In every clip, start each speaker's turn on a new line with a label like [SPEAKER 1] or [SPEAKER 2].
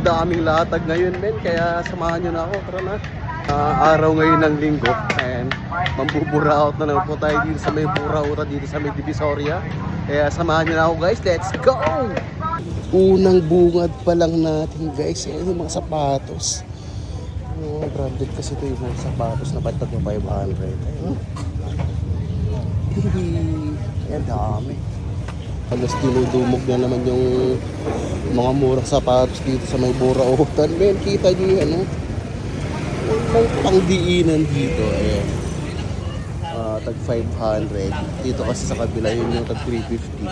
[SPEAKER 1] Daming latag ngayon, men, kaya samahan nyo na ako. Tara na. Araw ngayon ng linggo and mambubura out na naman po tayo dito sa may Buraura, dito sa may Divisoria. Kaya samahan nyo na ako, guys. Let's go! Unang bungad pa lang natin, guys. Ayan yung mga sapatos. Branded kasi ito yung mga sapatos na patag ng 500. Ayun. Ayan, dami. Halos dinudumog na naman yung mga murang sapatos dito sa may Burautan. Men, kita nyo yung ano, may pangdiinan dito. Ayan. Tag 500. Dito kasi sa kabila yun yung tag 350.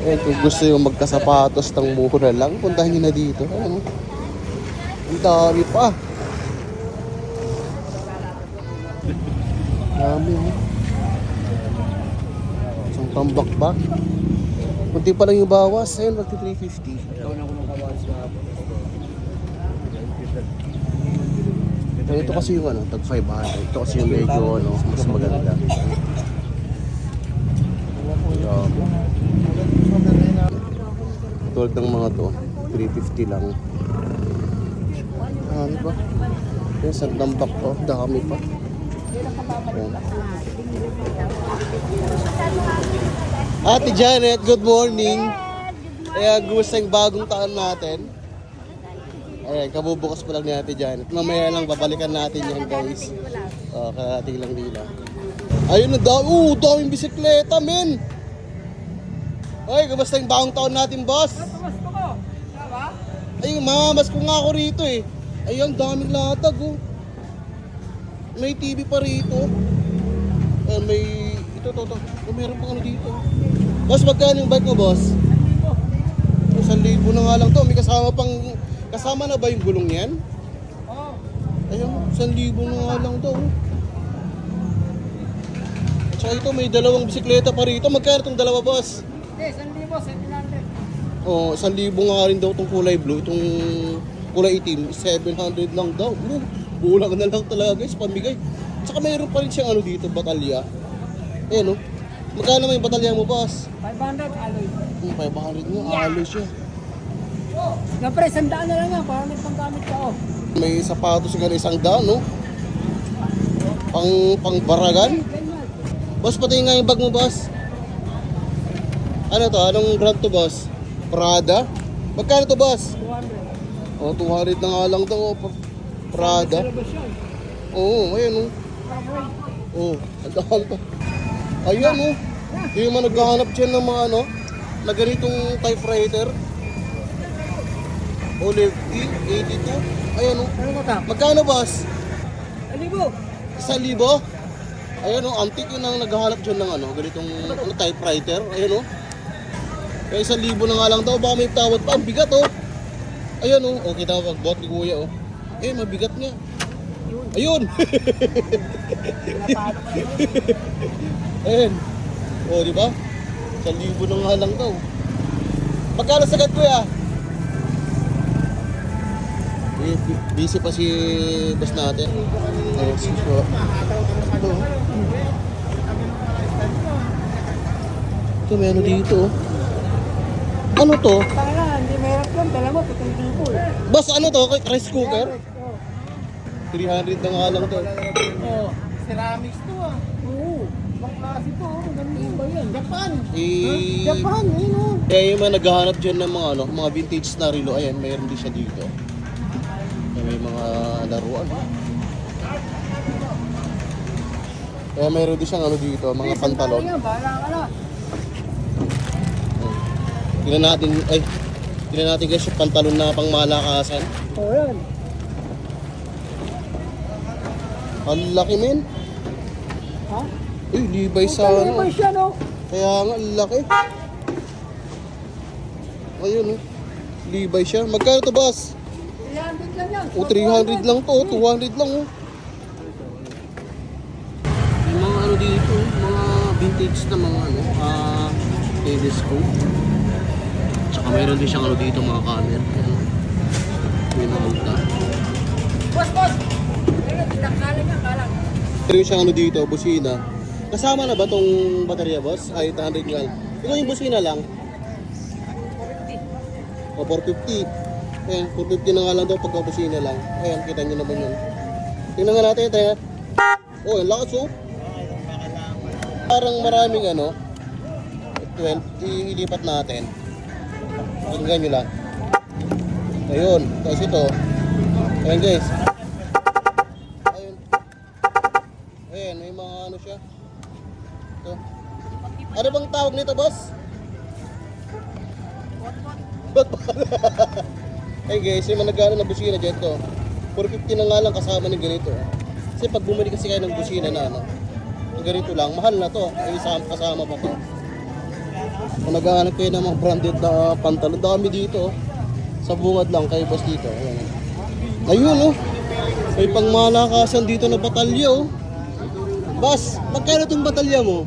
[SPEAKER 1] Ayan, kung gusto yung magkasapatos ng mura lang, puntahan nyo na dito. Ayan. Ang dami pa. Dami, isang tambak ba? Kunti pa lang yung bawas. Ayun, magti 350. Ikaw na ako nakabawas na ako. Ito kasi yung ano, tag 500. Ito kasi yung medyo ano, mas maganda. Tulad ng mga to, 350 lang. Ano ba? Yung isang tambak to, dami pa. Ayan. Ate Janet, good morning. Kaya gusto yung bagong taon natin. Ayan, kabubukas pa lang ni Ate Janet. Mamaya lang babalikan natin yan, guys. Karating lang nila. Ayun na daw. Daming bisikleta, men. Ay, kamusta yung bagong taon natin, boss?
[SPEAKER 2] Pamasko ko. Tama?
[SPEAKER 1] Ayun, mamamas ko nga ako rito eh. Ayun, daming latag oh. May TV pa rito. May ito. Meron pang ano dito. Boss, magkano yung bike mo, boss? 1,000 na nga lang to. May kasama na ba yung gulong yan?
[SPEAKER 2] Oo.
[SPEAKER 1] Ayun, 1,000 na nga lang to. Tsaka ito, may dalawang bisikleta pa rito. Magkano itong dalawa, boss?
[SPEAKER 2] Okay, 1,000, 700.
[SPEAKER 1] Oh, 1,000 nga rin daw itong kulay blue. Itong kulay itim, 700 lang daw. Bulang na lang talaga, guys, pamigay. Tsaka mayroon pa rin siyang ano dito, batalya. Ayan, oh. Magkano may batalya mo, boss?
[SPEAKER 2] 500, alloy.
[SPEAKER 1] 500 nga, alo siya.
[SPEAKER 2] Siyempre, 100 na lang yan. Para may panggamit ka, oh.
[SPEAKER 1] May sapatos nga na 100, no? Pang baragan. Boss, pati nga yung bag mo, boss. Ano to? Anong brand to, boss? Prada? Magkano to, boss?
[SPEAKER 2] 200.
[SPEAKER 1] Oh, 200 na nga lang daw, oh. Prada. Oo, ayun, oh. Oh, nagkakal pa. Ayan, oh. Yung mga naghahanap dyan ng mga ano, na ganitong typewriter. Olive T, 82. Ayan, oh.
[SPEAKER 2] Ano mo ta?
[SPEAKER 1] Magkano, boss?
[SPEAKER 2] 1,000.
[SPEAKER 1] 1,000? Ayan, oh. Antique yun ang naghahanap dyan ng ano, ganitong ano, typewriter. Ayan, oh. Kaya 1,000 na nga lang daw, baka may tawad pa. Ang bigat, oh. Ayan, oh. O, kita mo pag-bot ni kuya, oh. Eh, mabigat nga. Ayun! Ayan. O, di ba? 1,000 na nga lang daw. Magkano sagad, kuya? Eh, busy pa si boss natin. Ayun, si Sho. Ito. Ito, may ano dito. Ano to?
[SPEAKER 2] Tara, hindi mahirap yun. Dala mo, putang tipo.
[SPEAKER 1] Boss, ano to? Rice cooker? 300 na nga lang to.
[SPEAKER 2] Oh, ceramics to, ah. Oo. Ibang klase to, oh. Ganun ba yan? Japan. Japan, yun, oh.
[SPEAKER 1] Kaya yung mga naghahanap dyan ng mga, ano, mga vintage na relo, ayan, mayroon din siya dito. May mga laruan. Kaya mayroon din siyang ano dito, mga pantalon.
[SPEAKER 2] Bahala ka na.
[SPEAKER 1] Tingnan natin guys yung pantalon na pang malakasan.
[SPEAKER 2] Oh, yan.
[SPEAKER 1] Ang laki, men.
[SPEAKER 2] Ha?
[SPEAKER 1] Uy, Levi's sa ano.
[SPEAKER 2] Levi's siya, no?
[SPEAKER 1] Kaya nga, ang laki. Ayun, oh. Levi's siya. Magkano to, boss?
[SPEAKER 2] 300 lang yan.
[SPEAKER 1] O, 300 lang to, 200 lang, oh. Yung mga ano dito, mga vintage na mga ano, telescope. Tsaka mayroon din siyang ano dito, mga camera. May mga ulta.
[SPEAKER 2] Boss! Tangkalan niya, kalang.
[SPEAKER 1] Mayroon siyang ano dito, busina. Kasama na ba tong baterya, boss? Ay, 800 nga. Ito yung busina lang.
[SPEAKER 2] 450.
[SPEAKER 1] O, 450. Ayan, 450 na nga lang daw pagkabusina lang. Ayan, kita nyo naman yun. Tingnan nga natin, tayo. Oh, ang lakas oh. Parang maraming ano. 12, ilipat natin. Tingnan nyo lang. Ayun, tapos ito. Ayan guys. Ayun. Ayan, may mga ano siya. Ito. Ano bang tawag nito, boss? Ba't pala? Ay guys, yung mga nagano na busina dyan to. 450 na nga lang kasama ng ganito. Kasi pag bumili kasi kayo ng busina na ano, yung ganito lang, mahal na to. Ay kasama pa to. Kung naghahanap kayo ng mga branded na pantalon, dami dito. Sa bungad lang kay boss dito. Ayan. Ayun oh. May pangmalakasan dito na batalya oh. Boss, magkano itong batalya mo?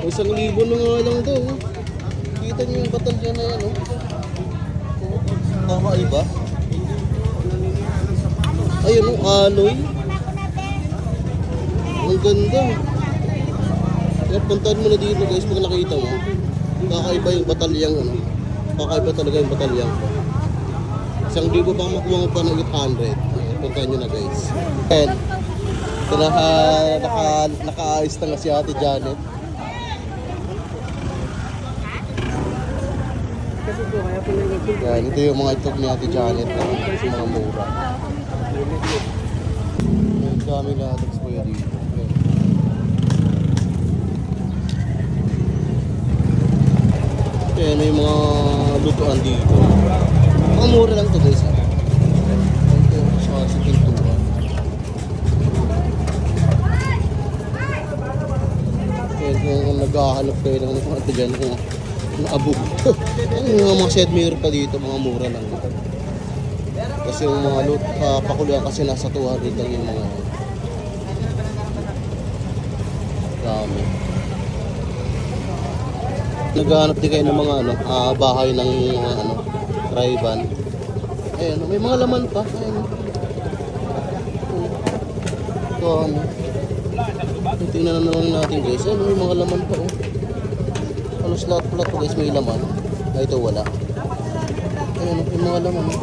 [SPEAKER 1] 1,000 na nga lang to oh. Kita niyo yung batalya na yan oh. Tama iba? Ayun oh, alloy. Ang ganda. Kaya puntahan mo na dito guys pag nakita mo. Kakaiba yung batalyang ano. Kakaiba talaga yung batalyang. 1,000 pa makuha mo pa ng 800. Puntahan nyo na guys. And, nakaayos na nga si Ate Janet. Yan, ito yung mga itlog ni Ate Janet na mga mura. Ang dami latex po yan dito. Yan, may mga lutuan dito. Mga mura lang ito guys. Ito sa pintura. Yan, kung naghahanap kayo ng mga ito dyan, kung naabog. Yung mga set mirror pa dito, mga mura lang. Kasi yung mga pakuluan kasi nasa 200 lang yung mga dami. Naghahanap din kayo ng mga ano, bahay ng ano, Ray-Ban. Ayan, may mga laman pa. Ayan. Ito, ano. Tingnan na naman natin guys. Ayan, may mga laman pa oh. Halos lahat pala to guys may laman. Ito wala. Ayan, may mga laman oh.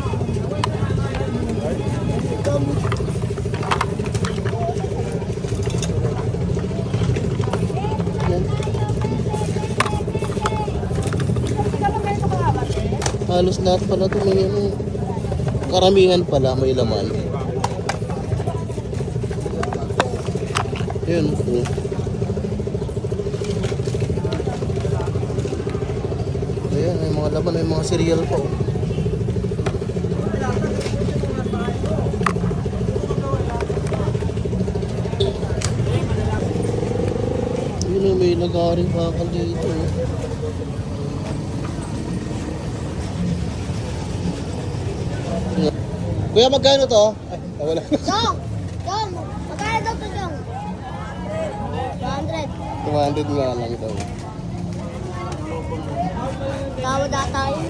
[SPEAKER 1] Ayan. Halos lahat pala ito may ano. Karamihan pala may laman. Ayan oh. Ayan, may mga laman, may mga cereal pa oh. Yun oh, may lagaring bakal dito oh. Kuya, magkano to? Ay, wala.
[SPEAKER 3] Jong! Jong! Magkano daw to, Jong? 200.
[SPEAKER 1] 200 nga lang daw.
[SPEAKER 3] Tawad na tayo.